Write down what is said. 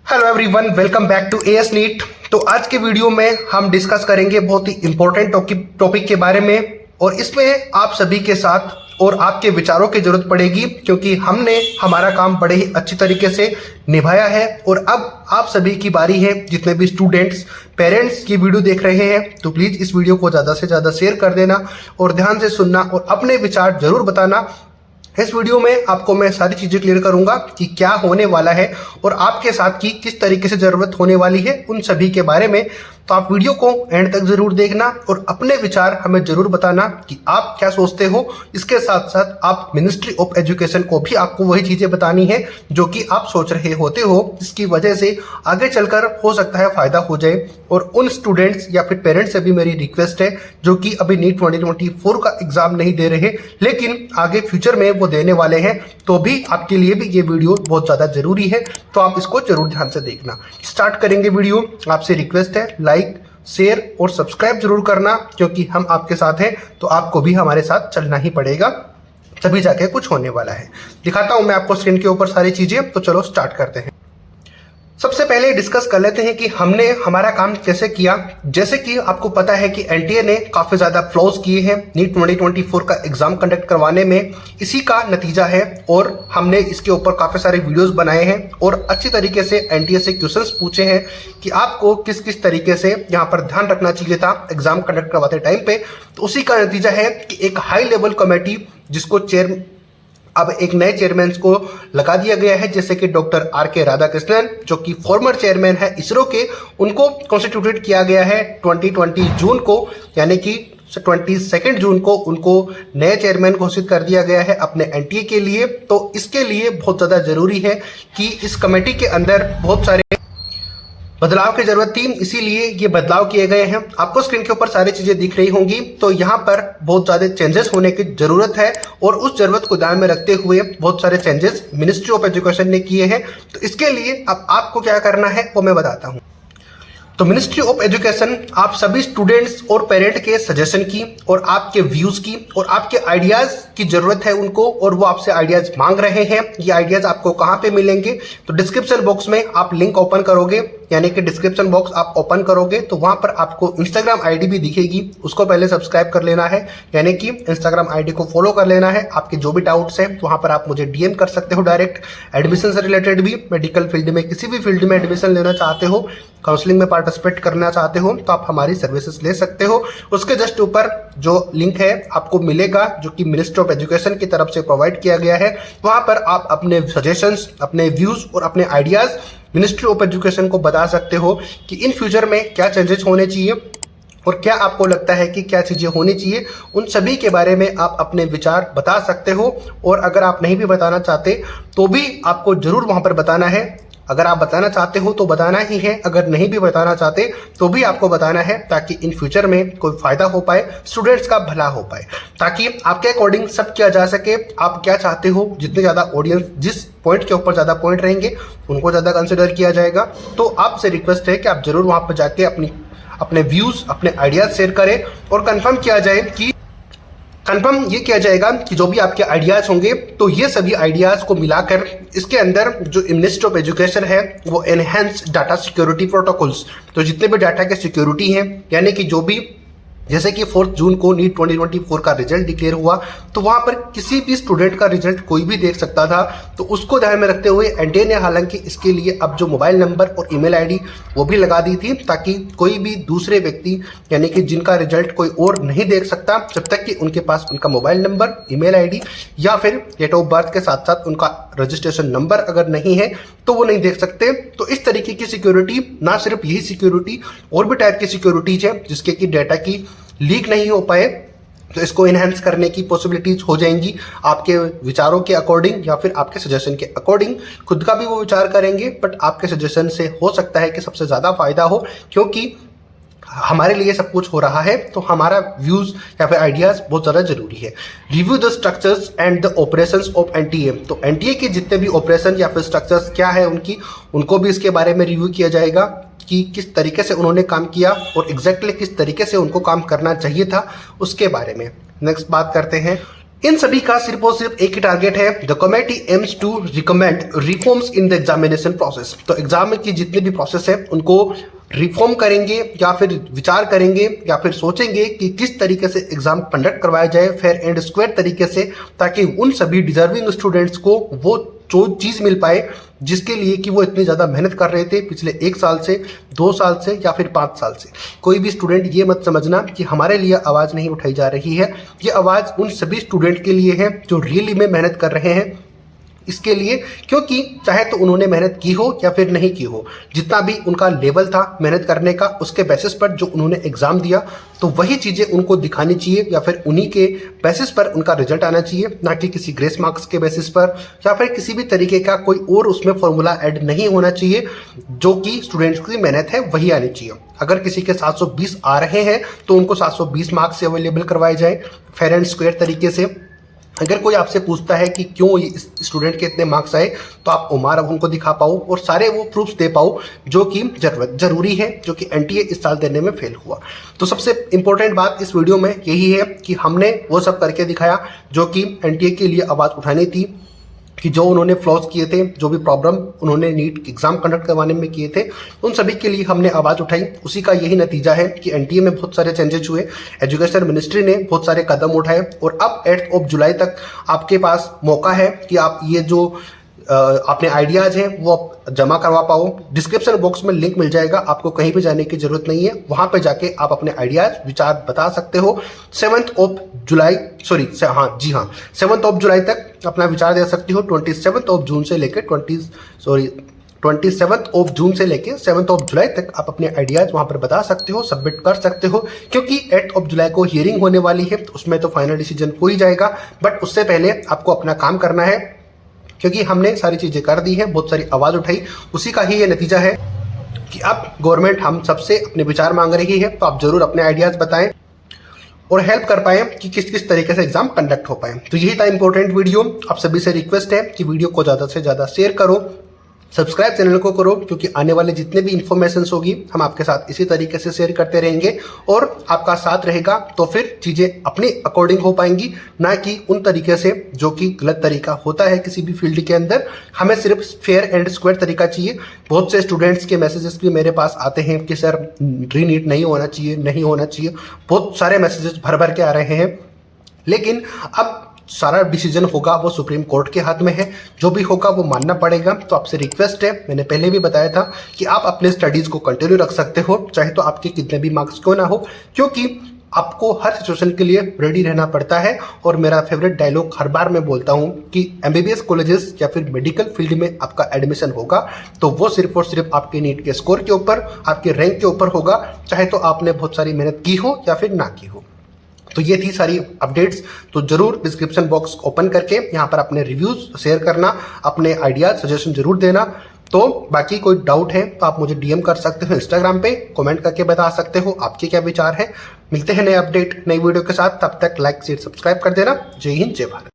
Hello everyone, welcome back to A S NEET. तो आज के वीडियो में हम डिस्कस करेंगे बहुत ही इंपॉर्टेंट टॉपिक के बारे में, और इसमें आप सभी के साथ और आपके विचारों की जरूरत पड़ेगी, क्योंकि हमने हमारा काम बड़े ही अच्छी तरीके से निभाया है और अब आप सभी की बारी है। जितने भी स्टूडेंट्स पेरेंट्स की वीडियो देख रहे हैं तो प्लीज़ इस वीडियो को ज़्यादा से ज़्यादा शेयर कर देना और ध्यान से सुनना और अपने विचार जरूर बताना। इस वीडियो में आपको मैं सारी चीज़ें क्लियर करूंगा कि क्या होने वाला है और आपके साथ की किस तरीके से ज़रूरत होने वाली है, उन सभी के बारे में। तो आप वीडियो को एंड तक ज़रूर देखना और अपने विचार हमें ज़रूर बताना कि आप क्या सोचते हो। इसके साथ साथ आप मिनिस्ट्री ऑफ एजुकेशन को भी आपको वही चीज़ें बतानी है जो कि आप सोच रहे होते हो, जिसकी वजह से आगे चलकर हो सकता है फ़ायदा हो जाए। और उन स्टूडेंट्स या फिर पेरेंट्स से भी मेरी रिक्वेस्ट है जो कि अभी नीट 2024 का एग्ज़ाम नहीं दे रहे लेकिन आगे फ्यूचर में वो देने वाले हैं, तो भी आपके लिए भी ये वीडियो बहुत ज़्यादा ज़रूरी है। तो आप इसको जरूर ध्यान से देखना। स्टार्ट करेंगे वीडियो। आपसे रिक्वेस्ट है लाइक शेयर और सब्सक्राइब जरूर करना, क्योंकि हम आपके साथ हैं तो आपको भी हमारे साथ चलना ही पड़ेगा, तभी जाके कुछ होने वाला है। दिखाता हूं मैं आपको स्क्रीन के ऊपर सारी चीज़ें। तो चलो स्टार्ट करते हैं। सबसे पहले डिस्कस कर लेते हैं कि हमने हमारा काम कैसे किया। जैसे कि आपको पता है कि एनटीए ने काफ़ी ज़्यादा फ्लॉज किए हैं नीट 2024 का एग्ज़ाम कंडक्ट करवाने में, इसी का नतीजा है। और हमने इसके ऊपर काफ़ी सारे वीडियोस बनाए हैं और अच्छी तरीके से एनटीए से क्वेश्चंस पूछे हैं कि आपको किस किस तरीके से यहाँ पर ध्यान रखना चाहिए था एग्ज़ाम कंडक्ट करवाते टाइम पे। तो उसी का नतीजा है कि एक हाई लेवल कमेटी जिसको अब एक नए चेयरमैन को लगा दिया गया है, जैसे कि डॉक्टर आर.के. राधाकृष्णन जो कि फॉर्मर चेयरमैन है इसरो के, उनको कॉन्स्टिट्यूटेड किया गया है 2020 जून को, यानी कि 22 जून को उनको नए चेयरमैन घोषित कर दिया गया है अपने एनटीए के लिए। तो इसके लिए बहुत ज़्यादा ज़रूरी है कि इस कमेटी के अंदर बहुत सारे बदलाव की जरूरत थी, इसीलिए ये बदलाव किए गए हैं। आपको स्क्रीन के ऊपर सारी चीजें दिख रही होंगी। तो यहाँ पर बहुत ज्यादा चेंजेस होने की जरूरत है और उस जरूरत को ध्यान में रखते हुए बहुत सारे चेंजेस मिनिस्ट्री ऑफ एजुकेशन ने किए हैं। तो इसके लिए अब आपको क्या करना है वो मैं बताता हूँ। तो मिनिस्ट्री ऑफ एजुकेशन आप सभी स्टूडेंट्स और पेरेंट के सजेशन की और आपके व्यूज की और आपके आइडियाज की जरूरत है उनको, और वो आपसे आइडियाज मांग रहे हैं। ये आइडियाज आपको कहाँ पे मिलेंगे? तो डिस्क्रिप्शन बॉक्स में आप लिंक ओपन करोगे, यानी कि डिस्क्रिप्शन बॉक्स आप ओपन करोगे तो वहां पर आपको इंस्टाग्राम आईडी भी दिखेगी, उसको पहले सब्सक्राइब कर लेना है, यानी कि इंस्टाग्राम आईडी को फॉलो कर लेना है। आपके जो भी डाउट्स हैं वहां पर आप मुझे डीएम कर सकते हो डायरेक्ट, एडमिशन से रिलेटेड भी, मेडिकल फील्ड में किसी भी फील्ड में एडमिशन लेना चाहते हो, काउंसलिंग में पार्टिसिपेट करना चाहते हो तो आप हमारी सर्विसेज ले सकते हो। उसके जस्ट ऊपर जो लिंक है आपको मिलेगा जो कि मिनिस्ट्री ऑफ एजुकेशन की तरफ से प्रोवाइड किया गया है। वहां पर आप अपने सजेशंस, अपने व्यूज और अपने आइडियाज मिनिस्ट्री ऑफ एजुकेशन को बता सकते हो कि इन फ्यूचर में क्या चेंजेस होने चाहिए और क्या आपको लगता है कि क्या चीज़ें होनी चाहिए। उन सभी के बारे में आप अपने विचार बता सकते हो। और अगर आप नहीं भी बताना चाहते तो भी आपको जरूर वहां पर बताना है। अगर आप बताना चाहते हो तो बताना ही है, अगर नहीं भी बताना चाहते तो भी आपको बताना है, ताकि इन फ्यूचर में कोई फायदा हो पाए, स्टूडेंट्स का भला हो पाए, ताकि आपके अकॉर्डिंग सब किया जा सके। आप क्या चाहते हो, जितने ज़्यादा ऑडियंस जिस पॉइंट के ऊपर ज़्यादा पॉइंट रहेंगे उनको ज़्यादा कंसिडर किया जाएगा। तो आपसे रिक्वेस्ट है कि आप जरूर वहाँ पर जाके अपने व्यूज़, अपने आइडियाज़ शेयर करें और कंफर्म किया जाएगा कि जो भी आपके आइडियाज़ होंगे तो ये सभी आइडियाज़ को मिलाकर इसके अंदर जो मिनिस्ट्री ऑफ एजुकेशन है वो एनहेंस डाटा सिक्योरिटी प्रोटोकॉल्स, तो जितने भी डाटा के सिक्योरिटी हैं, यानी कि जो भी जैसे कि 4 जून को नीट 2024 का रिजल्ट डिक्लेयर हुआ तो वहां पर किसी भी स्टूडेंट का रिजल्ट कोई भी देख सकता था। तो उसको ध्यान में रखते हुए एनटीए ने हालांकि इसके लिए अब जो मोबाइल नंबर और ईमेल आईडी वो भी लगा दी थी, ताकि कोई भी दूसरे व्यक्ति, यानी कि जिनका रिजल्ट कोई और नहीं देख सकता जब तक कि उनके पास उनका मोबाइल नंबर, ईमेल आईडी या फिर डेट ऑफ बर्थ के साथ साथ उनका रजिस्ट्रेशन नंबर अगर नहीं है तो वो नहीं देख सकते। तो इस तरीके की सिक्योरिटी, ना सिर्फ यही सिक्योरिटी और भी टाइप की सिक्योरिटीज है जिसके कि डाटा की लीक नहीं हो पाए, तो इसको इनहेंस करने की पॉसिबिलिटीज हो जाएंगी। आपके विचारों के अकॉर्डिंग या फिर आपके सजेशन के अकॉर्डिंग खुद का भी वो विचार करेंगे, बट आपके सजेशन से हो सकता है कि सबसे ज़्यादा फायदा हो, क्योंकि हमारे लिए सब कुछ हो रहा है तो हमारा व्यूज या फिर आइडियाज बहुत ज़्यादा जरूरी है। Review the structures and the operations of NTA, तो एनटीए के जितने भी ऑपरेशन या फिर स्ट्रक्चर्स क्या है उनको भी इसके बारे में रिव्यू किया जाएगा कि किस तरीके से उन्होंने काम किया और एग्जैक्टली किस तरीके से उनको काम करना चाहिए था, उसके बारे में। नेक्स्ट बात करते हैं इन सभी का सिर्फ और सिर्फ एक ही टारगेट है, the committee aims to recommend reforms in the examination process. तो एग्जाम की जितने भी प्रोसेस है उनको रिफॉर्म करेंगे या फिर विचार करेंगे या फिर सोचेंगे कि किस तरीके से एग्जाम कंडक्ट करवाया जाए फेयर एंड स्क्वायर तरीके से, ताकि उन सभी डिजर्विंग स्टूडेंट्स को वो जो चीज़ मिल पाए जिसके लिए कि वो इतनी ज़्यादा मेहनत कर रहे थे पिछले 1 साल से, 2 साल से या फिर 5 साल से। कोई भी स्टूडेंट ये मत समझना कि हमारे लिए आवाज़ नहीं उठाई जा रही है, ये आवाज़ उन सभी स्टूडेंट के लिए है जो रियली में मेहनत कर रहे हैं इसके लिए, क्योंकि चाहे तो उन्होंने मेहनत की हो या फिर नहीं की हो, जितना भी उनका लेवल था मेहनत करने का उसके बेसिस पर जो उन्होंने एग्जाम दिया, तो वही चीज़ें उनको दिखानी चाहिए या फिर उन्हीं के बेसिस पर उनका रिजल्ट आना चाहिए, ना कि किसी ग्रेस मार्क्स के बेसिस पर या फिर किसी भी तरीके का कोई और उसमें फॉर्मूला ऐड नहीं होना चाहिए। जो कि स्टूडेंट्स की मेहनत है वही आनी चाहिए। अगर किसी के 720 आ रहे हैं तो उनको 720 मार्क्स से अवेलेबल करवाए जाए फेयर एंड स्क्वायर तरीके से। अगर कोई आपसे पूछता है कि क्यों इस स्टूडेंट के इतने मार्क्स आए, तो आप ओमार उनको दिखा पाओ और सारे वो प्रूफ्स दे पाओ जो कि जरूरी है, जो कि एनटीए इस साल देने में फेल हुआ। तो सबसे इंपॉर्टेंट बात इस वीडियो में यही है कि हमने वो सब करके दिखाया जो कि एनटीए के लिए आवाज़ उठानी थी, कि जो उन्होंने फ्लॉज किए थे, जो भी प्रॉब्लम उन्होंने नीट एग्जाम कंडक्ट करवाने में किए थे, उन सभी के लिए हमने आवाज़ उठाई। उसी का यही नतीजा है कि एनटीए में बहुत सारे चेंजेस हुए, एजुकेशन मिनिस्ट्री ने बहुत सारे कदम उठाए और अब 8 जुलाई तक आपके पास मौका है कि आप ये जो अपने आइडियाज़ हैं वो आप जमा करवा पाओ। डिस्क्रिप्शन बॉक्स में लिंक मिल जाएगा, आपको कहीं पे जाने की जरूरत नहीं है, वहां पे जाके आप अपने आइडियाज़ विचार बता सकते हो। 7 जुलाई तक अपना विचार दे सकते हो। 27 जून से लेकर 7 जुलाई तक आप अपने आइडियाज़ वहां पर बता सकते हो, सबमिट कर सकते हो, क्योंकि 8 जुलाई को हियरिंग होने वाली है, उसमें तो फाइनल डिसीजन हो ही जाएगा। बट उससे पहले आपको अपना काम करना है, क्योंकि हमने सारी चीज़ें कर दी हैं, बहुत सारी आवाज़ उठाई। उसी का ही ये नतीजा है कि अब गवर्नमेंट हम सबसे अपने विचार मांग रही है, तो आप जरूर अपने आइडियाज़ बताएं और हेल्प कर पाएं कि किस किस तरीके से एग्जाम कंडक्ट हो पाए। तो यही था इंपॉर्टेंट वीडियो। आप सभी से रिक्वेस्ट है कि वीडियो को ज़्यादा से ज़्यादा शेयर करो, सब्सक्राइब चैनल को करो, क्योंकि आने वाले जितने भी इंफॉर्मेशन होगी हम आपके साथ इसी तरीके से शेयर करते रहेंगे और आपका साथ रहेगा तो फिर चीज़ें अपने अकॉर्डिंग हो पाएंगी, ना कि उन तरीके से जो कि गलत तरीका होता है किसी भी फील्ड के अंदर। हमें सिर्फ फेयर एंड स्क्वायर तरीका चाहिए। बहुत से स्टूडेंट्स के मैसेजेस भी मेरे पास आते हैं कि सर रीनीट नहीं होना चाहिए, नहीं होना चाहिए, बहुत सारे मैसेजेस भर भर के आ रहे हैं, लेकिन अब सारा डिसीजन होगा वो सुप्रीम कोर्ट के हाथ में है, जो भी होगा वो मानना पड़ेगा। तो आपसे रिक्वेस्ट है, मैंने पहले भी बताया था कि आप अपने स्टडीज़ को कंटिन्यू रख सकते हो, चाहे तो आपके कितने भी मार्क्स क्यों ना हो, क्योंकि आपको हर सिचुएशन के लिए रेडी रहना पड़ता है। और मेरा फेवरेट डायलॉग हर बार मैं बोलता हूँ कि एमबीबीएस कॉलेजेस या फिर मेडिकल फील्ड में आपका एडमिशन होगा तो वो सिर्फ और सिर्फ आपके नीट के स्कोर के ऊपर, आपके रैंक के ऊपर होगा, चाहे तो आपने बहुत सारी मेहनत की हो या फिर ना की हो। तो ये थी सारी अपडेट्स। तो जरूर डिस्क्रिप्शन बॉक्स ओपन करके यहाँ पर अपने रिव्यूज शेयर करना, अपने आइडियाज सजेशन जरूर देना। तो बाकी कोई डाउट है तो आप मुझे डीएम कर सकते हो इंस्टाग्राम पे, कमेंट करके बता सकते हो आपके क्या विचार है। मिलते हैं नए अपडेट नई वीडियो के साथ, तब तक लाइक शेयर सब्सक्राइब कर देना। जय हिंद, जय भारत।